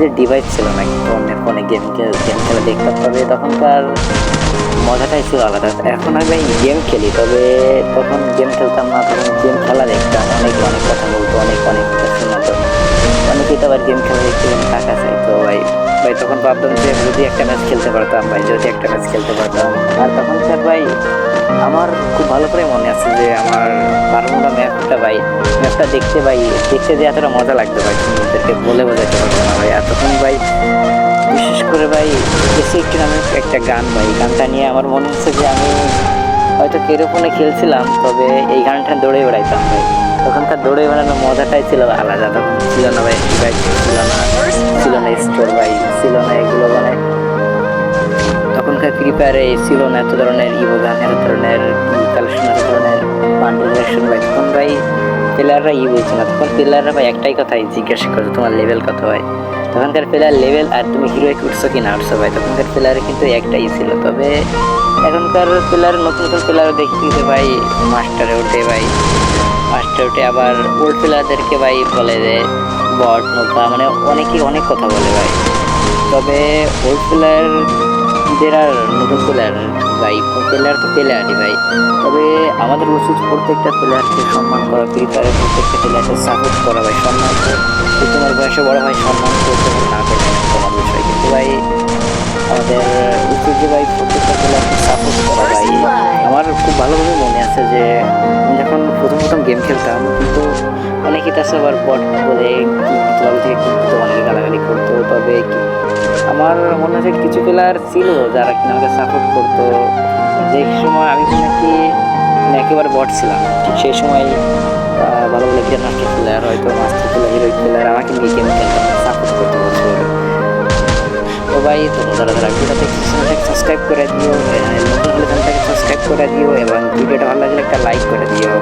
নিজের ডিভাইস ছিল না, কিন্তু অন্যের ফোনে গেম খেলা দেখতাম। তবে তখনকার মজাটাই ছিল আলাদা। এখন আমি ভাই গেম খেলি, তবে তখন গেম খেলতাম না, তখন গেম খেলা দেখতাম। অনেক কথা বলতো, অনেক কথা শোনাতো। অনেকেই তো আবার গেম খেলা দেখতে গেলে টাকা চাইতো ভাই। তখন ভাবতাম যে যদি একটা ম্যাচ খেলতে পারতাম ভাই, যদি একটা ম্যাচ খেলতে পারতাম। আর তখনকার ভাই আমার খুব ভালো করে মনে আছে যে আমার বারমুডা ম্যাপটা ভাই, ম্যাপটা দেখতে যে এতটা মজা লাগতো ভাই, তোমাদেরকে বলে বোঝাতে পারবো না ভাই। আর তখন ভাই বিশেষ করে ভাই এসি নামের একটা গান ভাই, গানটা নিয়ে আমার মনে হচ্ছে যে আমি হয়তো কেরোফোনে খেলছিলাম, তবে এই গানটা দৌড়ে বেড়াইতাম ভাই। তখনকার দৌড়ে বেড়ানোর মজাটাই ছিল আলাদা। তখন ছিল না ভাই ডিভাইস, ছিল না স্টোর ভাই, ছিল না এগুলো মানে তখনকার ফ্রি ফায়ারে ছিল না এত ধরনের ইভো গান, এত ধরনের কালেকশন, এত ধরনের বান্ডেল কালেকশন ভাই। তখন ভাই প্লেয়াররা বলছে না, তখন প্লেয়াররা ভাই একটাই কথাই জিজ্ঞাসা করতো, তোমার লেভেল কত ভাই। তখনকার প্লেয়ার লেভেল আর তুমি হিরোইক উঠছো কি না উঠছো ভাই, তখনকার প্লেয়ারে কিন্তু একটাই ছিল। তবে এখনকার প্লেয়ার, নতুন প্লেয়ার দেখি যে ভাই মাস্টারে ওঠে ভাই, মাস্টার উঠে আবার ওল্ড প্লেয়ারদেরকে ভাই বলে যে বট নোকা, মানে অনেকেই অনেক কথা বলে ভাই। তবে ওল্ড প্লেয়ারদের আর নতুন প্লেয়ার ভাই, প্লেয়ার তো প্লেয়ারই ভাই। তবে আমাদের উচিত প্রত্যেকটা প্লেয়ারকে সম্মান করা, ফ্রি ফায়ারের প্রত্যেকটা প্লেয়ারকে সাপোর্ট করা ভাই। সম্মান তোমার বয়সে বড় ভাই, সম্মান করতে না করতে তোমার বিষয়, কিন্তু ভাই আমাদের উচিত যে ভাই প্রত্যেকটা প্লেয়ারকে সাপোর্ট করা ভাই। আমার খুব ভালোভাবে মনে আছে যে যখন প্রথম গেম খেলতাম, কিন্তু অনেকেই তার আবার বট বলে ক্লাব থেকে অনেকে গালাগালি করতো। তবে আমার মনে হয় কিছু প্লেয়ার ছিল যারা কিনা আমাকে সাপোর্ট করতো। যে সময় আমি নাকি একেবারে বট ছিলাম, ঠিক সেই সময় ভালো গ্র্যান্ড মাস্টার প্লেয়ার, হয়তো মাস্টার প্লেয়ার, হিরোইক প্লেয়ার আমাকে নিয়ে গেম খেলতাম, সাপোর্ট করতে বলছিল। তো ভাই তোমরা যারা ভিডিওটাতে সাবস্ক্রাইব করে দিও, নতুন হলে চ্যানেলটাকে সাবস্ক্রাইব করে দিও, এবং ভিডিওটা ভালো লাগলে একটা লাইক করে দিও।